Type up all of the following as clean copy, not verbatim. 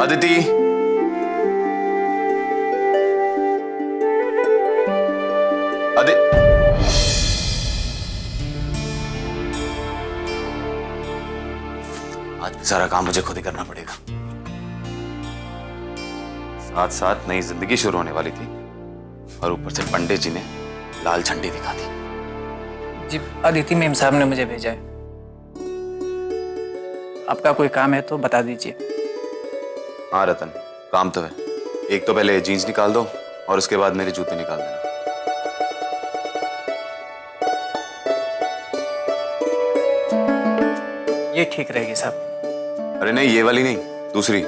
अदिति, आज भी सारा काम मुझे खुद ही करना पड़ेगा। साथ साथ नई जिंदगी शुरू होने वाली थी और ऊपर से पंडित जी ने लाल झंडी दिखा दी। जी, अदिति मैम साहब ने मुझे भेजा है। आपका कोई काम है तो बता दीजिए। हाँ रतन, काम तो है। एक तो पहले जीन्स निकाल दो और उसके बाद मेरे जूते निकाल देना। ये ठीक रहेगी साहब। अरे नहीं, ये वाली नहीं, दूसरी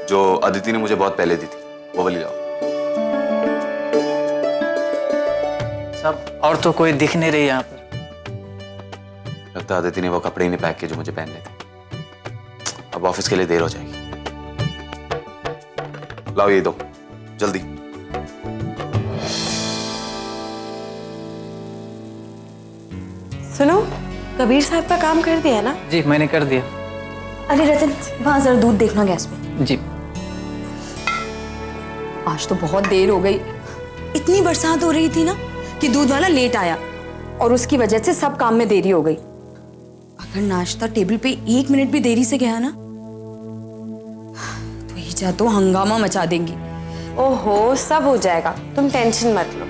जो अदिति ने मुझे बहुत पहले दी थी, वो वाली लाओ। साहब और तो कोई दिख नहीं रही यहाँ पर। लगता है अदिति ने वो कपड़े ही नहीं पैक किए जो मुझे पहनने थे। अब ऑफिस के लिए देर हो जाएगी। लाओ ये दो, जल्दी। सुनो, कबीर साहब का काम कर दिया ना? जी मैंने कर दिया। अरे रतन, वहां जरा दूध देखना गैस में। जी। आज तो बहुत देर हो गई। इतनी बरसात हो रही थी ना कि दूध वाला लेट आया और उसकी वजह से सब काम में देरी हो गई। अगर नाश्ता टेबल पे 1 मिनट भी देरी से गया ना तो ईजा तो हंगामा मचा देंगी। ओहो, सब हो जाएगा, तुम टेंशन मत लो।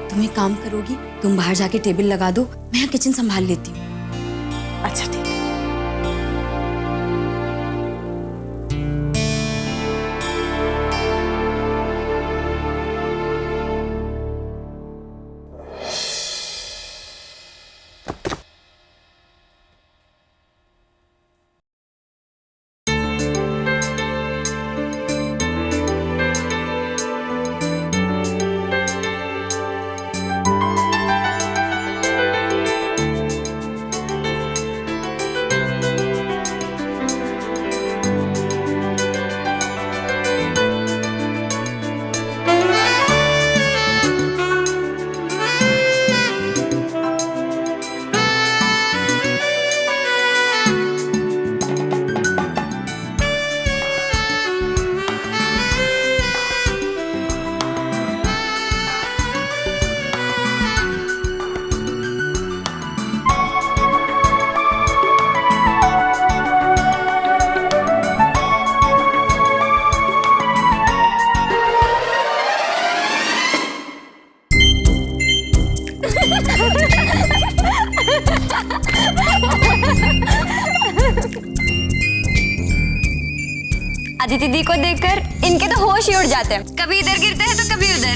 तुम एक काम करोगी, तुम बाहर जाके टेबल लगा दो, मैं यहाँ किचन संभाल लेती हूँ। अच्छा ठीक है। अदिति दी को देखकर इनके तो होश ही उड़ जाते हैं। कभी इधर गिरते हैं तो कभी उधर।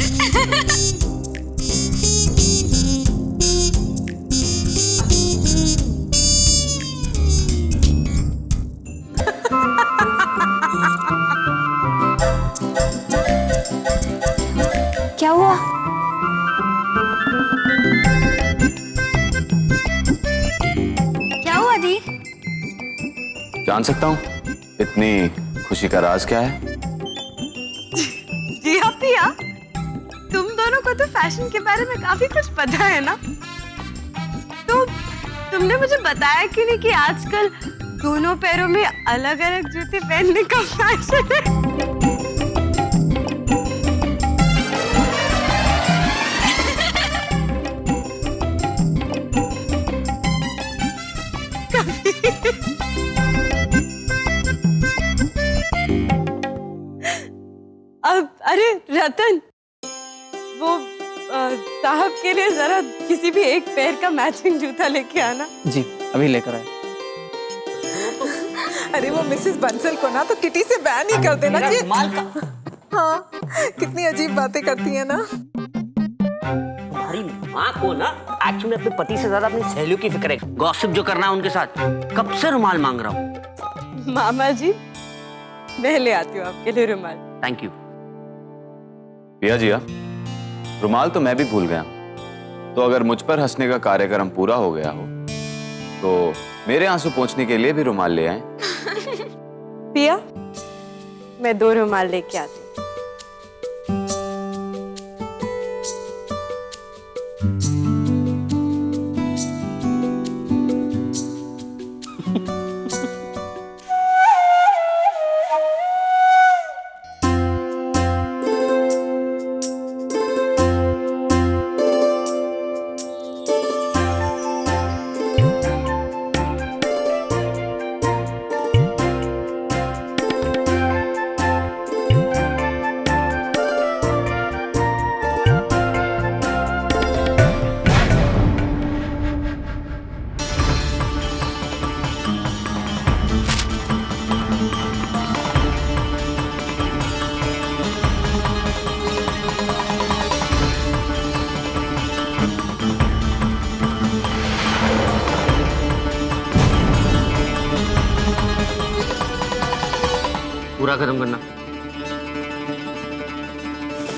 क्या हुआ? क्या हुआ दी? जान सकता हूँ इतनी खुशी का राज क्या है? जी हाँ पिया, तुम दोनों को तो फैशन के बारे में काफी कुछ पता है ना? तो तुमने मुझे बताया क्यों नहीं कि आजकल दोनों पैरों में अलग अलग जूते पहनने का फैशन है? अब अरे रतन, वो साहब के लिए जरा किसी भी एक पैर का मैचिंग जूता लेके आना। जी अभी लेकर आए। अरे वो मिसेस बंसल को ना तो किटी से बैन ही कर देना चाहिए। हाँ, कितनी अजीब बातें करती है ना। तुम्हारी माँ को ना एक्चुअली अपने पति से ज्यादा अपनी सहेलियों की फिक्र है। गॉसिप जो करना है उनके साथ। कब से रुमाल मांग रहा हूँ। मामा जी, मैं ले आती हूँ आपके लिए रुमाल। Thank you. पिया जी, रुमाल तो मैं भी भूल गया। तो अगर मुझ पर हंसने का कार्यक्रम पूरा हो गया हो तो मेरे आंसू पोंछने के लिए भी रुमाल ले आए। पिया, मैं 2 रुमाल लेके आती हूँ। पूरा खत्म करना।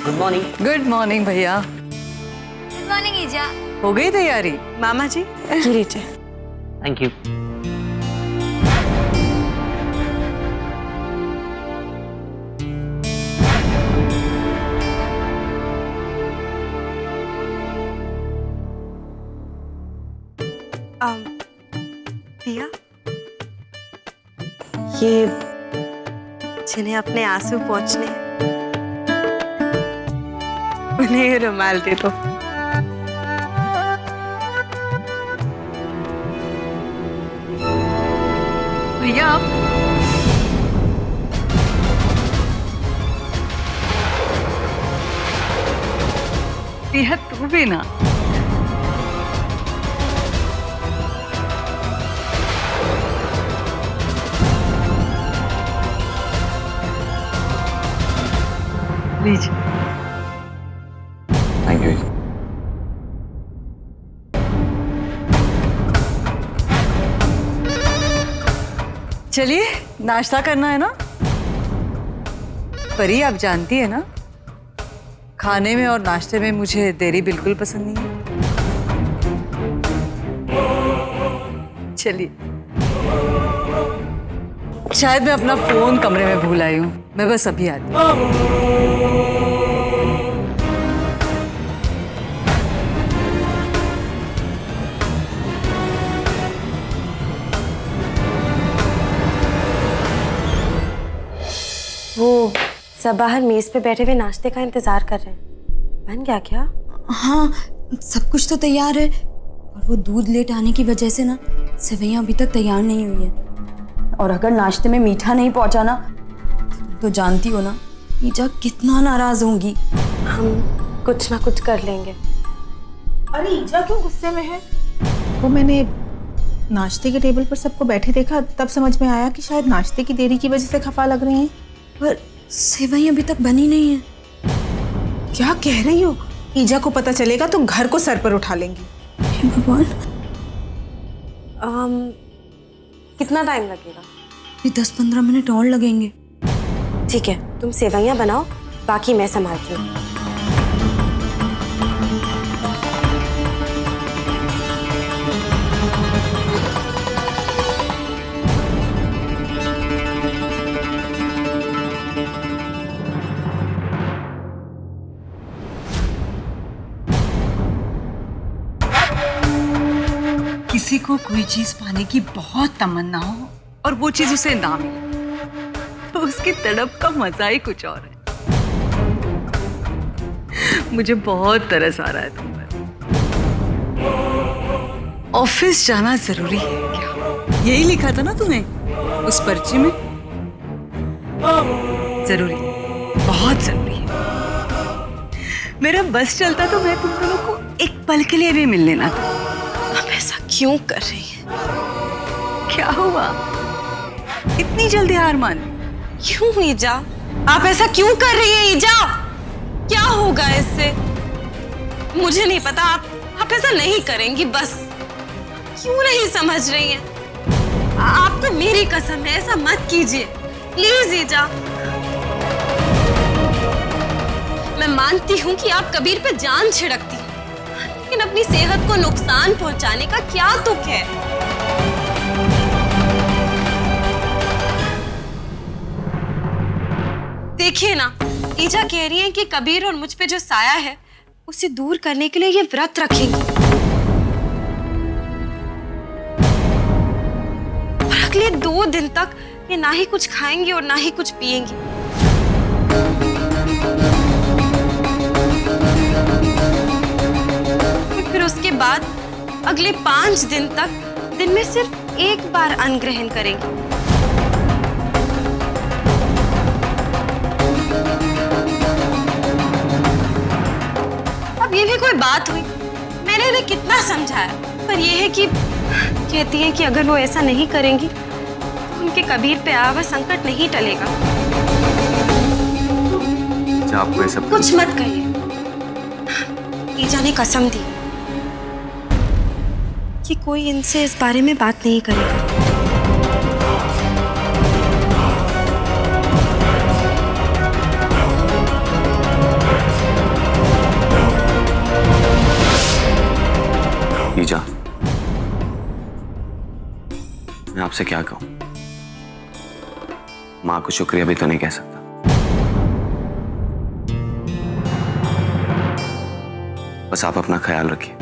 Good morning. गुड मॉर्निंग भैया। गुड मॉर्निंग ईजा। हो गई तैयारी? मामा जी ये लीजिए। Thank you. दिया, ये जिन्हें अपने आंसू पहुंचने हैं, उन्हें ये रुमाल दे दो। भैया आप तू भी ना। लीजिए। Thank you. चलिए नाश्ता करना है ना। परी आप जानती है ना, खाने में और नाश्ते में मुझे देरी बिल्कुल पसंद नहीं है। चलिए। शायद मैं अपना फोन कमरे में भूल आई हूँ, मैं बस अभी आती हूँ। वो सब बाहर मेज पे बैठे हुए नाश्ते का इंतजार कर रहे हैं। बन गया क्या? हाँ, सब कुछ तो तैयार है, और वो दूध लेट आने की वजह से ना सेवइयाँ अभी तक तैयार नहीं हुई है। और अगर नाश्ते में मीठा नहीं पहुंचा ना, तो जानती हो ना ईजा कितना नाराज होंगी। हम कुछ ना कुछ कर लेंगे। अरे ईजा क्यों गुस्से में है? वो मैंने नाश्ते के टेबल पर सबको बैठे देखा, तब समझ में आया कि शायद नाश्ते की देरी की वजह से खफा लग रही हैं। पर सेवइयाँ अभी तक बनी नहीं है। क्या कह रही हो? ईजा को पता चलेगा तो घर को सर पर उठा लेंगी। हे भगवान। कितना टाइम लगेगा? ये 10-15 मिनट और लगेंगे। ठीक है, तुम सेवइयाँ बनाओ, बाकी मैं संभालती हूँ। किसी को कोई चीज पाने की बहुत तमन्ना हो और वो चीज उसे ना मिले, तो उसकी तड़प का मजा ही कुछ और है। मुझे बहुत तरस आ रहा है तुम पर। ऑफिस जाना जरूरी है क्या? यही लिखा था ना तुम्हें उस पर्ची में? जरूरी है, बहुत जरूरी है। मेरा बस चलता तो मैं तुम दोनों को एक पल के लिए भी मिल लेना था। आप ऐसा क्यों कर रही हैं? क्या हुआ? इतनी जल्दी हार मान? क्यों ईजा? आप ऐसा क्यों कर रही हैं ईजा? क्या होगा इससे? मुझे नहीं पता। आप ऐसा नहीं करेंगी बस। क्यों नहीं समझ रही हैं? आपको मेरी कसम है, ऐसा मत कीजिए प्लीज ईजा। मैं मानती हूँ कि आप कबीर पे जान छिड़कती हैं, लेकिन अपनी सेहत को नुकसान पहुंचाने का क्या तुक है? देखिए ना, ईजा कह रही है कि कबीर और मुझ पे जो साया है उसे दूर करने के लिए ये व्रत रखेंगी, और अगले 2 दिन तक ये ना ही कुछ खाएंगी और ना ही कुछ पिएंगी। फिर उसके बाद अगले 5 दिन तक दिन में सिर्फ 1 बार अन्न ग्रहण करेंगी। अब ये भी कोई बात हुई? मैंने इन्हें कितना समझाया, पर यह है कि कहती हैं कि अगर वो ऐसा नहीं करेंगी तो उनके कबीर पे आया हुआ संकट नहीं टलेगा। अच्छा, आपको ये सब कुछ मत कहिए। ईजा ने कसम दी कि कोई इनसे इस बारे में बात नहीं करेगा। ईजा, मैं आपसे क्या कहूं? मां को शुक्रिया भी तो नहीं कह सकता। बस आप अपना ख्याल रखिए।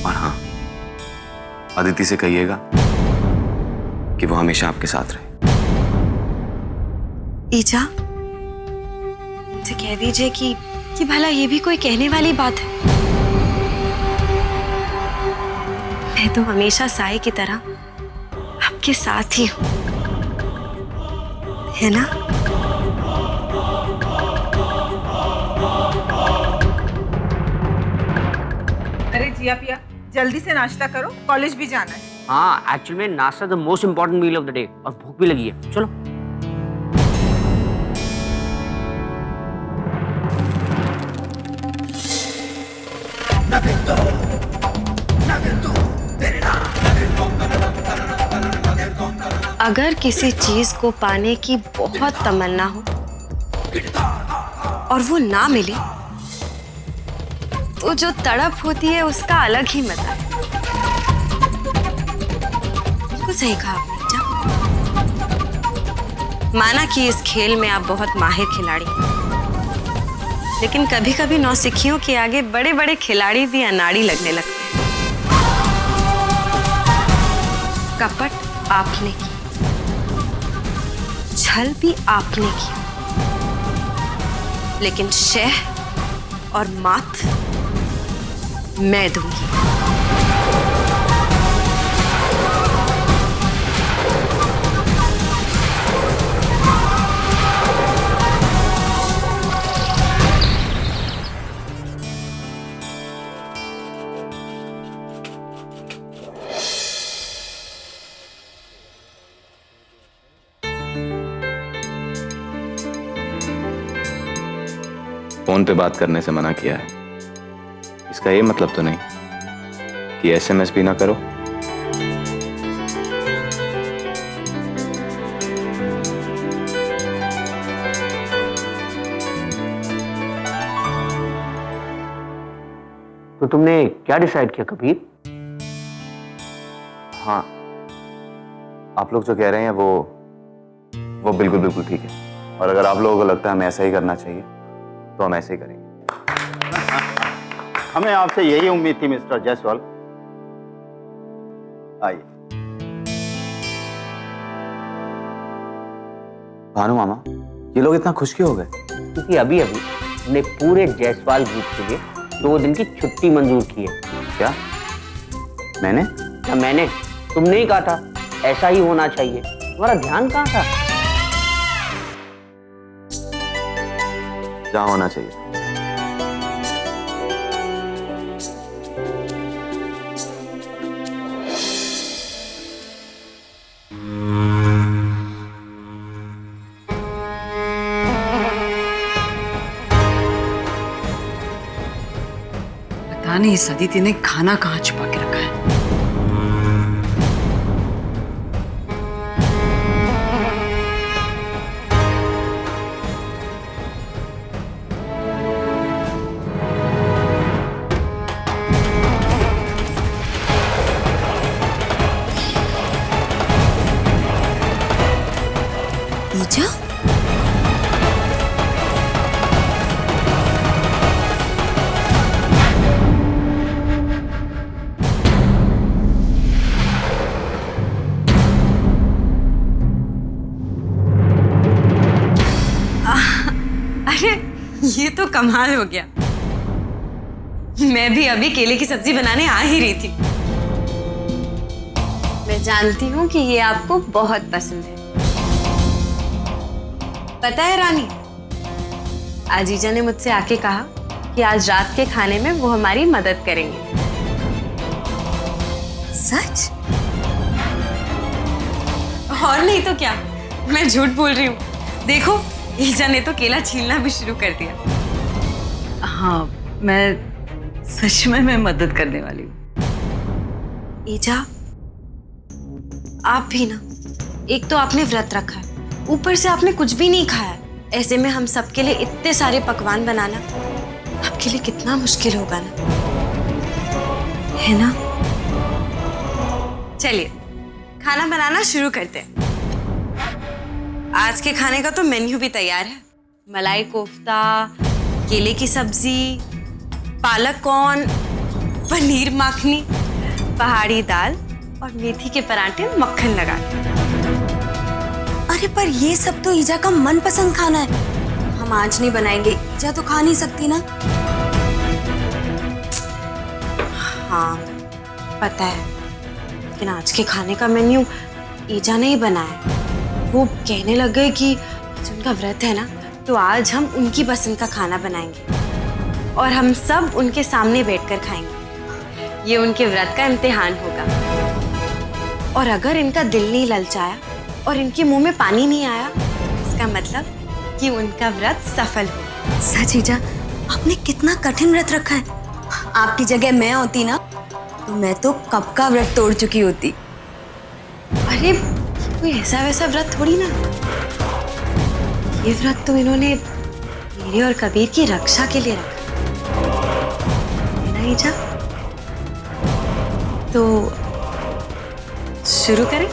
और हाँ, अदिति से कहिएगा कि वो हमेशा आपके साथ रहे। ईजा, उनसे कह दीजिए कि भला ये भी कोई कहने वाली बात है। मैं तो हमेशा साए की तरह आपके साथ ही हूं, है ना? अरे जिया पिया, जल्दी से नाश्ता करो, कॉलेज भी जाना है। हाँ, एक्चुअली में नाश्ता the most important meal of the day, और भूख भी लगी है। चलो। अगर किसी चीज को पाने की बहुत तमन्ना हो और वो ना मिले, तो जो तड़प होती है उसका अलग ही मजा है। बिल्कुल सही कहा आपने ईजा। माना कि इस खेल में आप बहुत माहिर खिलाड़ी हैं, लेकिन कभी कभी नौसिखियों के आगे बड़े बड़े खिलाड़ी भी अनाड़ी लगने लगते हैं। कपट आपने की, छल भी आपने किया, लेकिन शह और मात मैं दूंगी। फोन पे बात करने से मना किया है, इसका ये मतलब तो नहीं कि एसएमएस भी ना करो। तो तुमने क्या डिसाइड किया कबीर? हाँ, आप लोग जो कह रहे हैं वो बिल्कुल बिल्कुल ठीक है। और अगर आप लोगों को लगता है हमें ऐसा ही करना चाहिए तो हम ऐसे ही करेंगे। हमें आपसे यही उम्मीद थी मिस्टर जायसवाल। आइए। भानु मामा, ये लोग इतना खुश क्यों हो गए? क्योंकि अभी अभी हमने पूरे जायसवाल ग्रुप के लिए 2 दिन की छुट्टी मंजूर की है। क्या मैंने? क्या मैंने? तुमने ही कहा था ऐसा ही होना चाहिए। तुम्हारा ध्यान कहाँ था? जहाँ होना चाहिए। पता नहीं इस अदिति ने खाना कहाँ छुपा के रखा है। ईजा, अरे ये तो कमाल हो गया। मैं भी अभी केले की सब्जी बनाने आ ही रही थी। मैं जानती हूँ कि ये आपको बहुत पसंद है। पता है रानी, आज ईजा ने मुझसे आके कहा कि आज रात के खाने में वो हमारी मदद करेंगे। सच? और नहीं तो क्या, मैं झूठ बोल रही हूँ। देखो, ईजा ने तो केला छीलना भी शुरू कर दिया। हाँ, मैं सच में मैं मदद करने वाली हूँ। ईजा, आप भी ना, एक तो आपने व्रत रखा है, ऊपर से आपने कुछ भी नहीं खाया। ऐसे में हम सबके लिए इतने सारे पकवान बनाना आपके लिए कितना मुश्किल होगा ना। है ना? चलिए खाना बनाना शुरू करते हैं। आज के खाने का तो मेन्यू भी तैयार है। मलाई कोफ्ता, केले की सब्जी, पालक कॉर्न, पनीर माखनी, पहाड़ी दाल और मेथी के पराठे मक्खन लगा के। अरे पर ये सब तो ईजा का मनपसंद खाना है, हम आज नहीं बनाएंगे। ईजा तो खा नहीं सकती ना। हाँ पता है, लेकिन आज के खाने का मेन्यू ईजा ने ही बनाया। वो कहने लग गए कि आज उनका व्रत है ना, तो आज हम उनकी पसंद का खाना बनाएंगे और हम सब उनके सामने बैठकर खाएंगे। ये उनके व्रत का इम्तिहान होगा और अगर इनका दिल नहीं ललचाया और इनके मुंह में पानी नहीं आया, इसका मतलब कि उनका व्रत सफल हो। सच ईजा, आपने कितना कठिन व्रत रखा है। आपकी जगह मैं होती ना तो मैं तो कब का व्रत तोड़ चुकी होती। अरे कोई ऐसा वैसा व्रत थोड़ी ना, ये व्रत तो इन्होंने मेरे और कबीर की रक्षा के लिए रखा है ना ईजा? तो शुरू करें?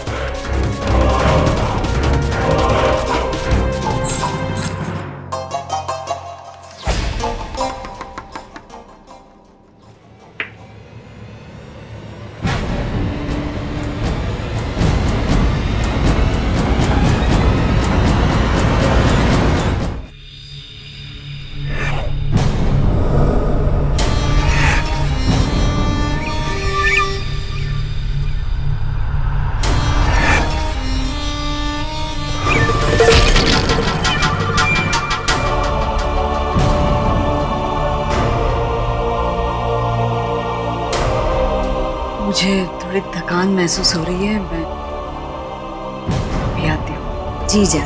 मुझे थोड़ी थकान महसूस हो रही है, मैं भी आती हूँ। जी जा।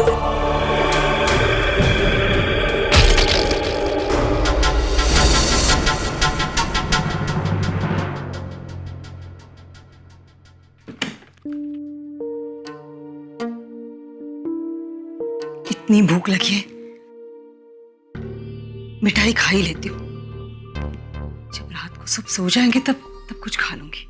इतनी भूख लगी है, मिठाई खा ही लेती हूँ। जब रात को सब सो जाएंगे तब कुछ खा लूंगी।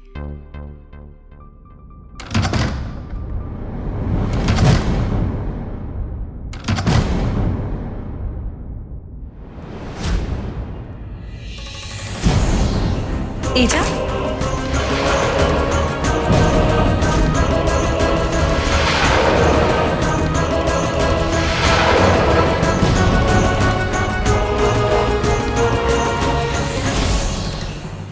ईजा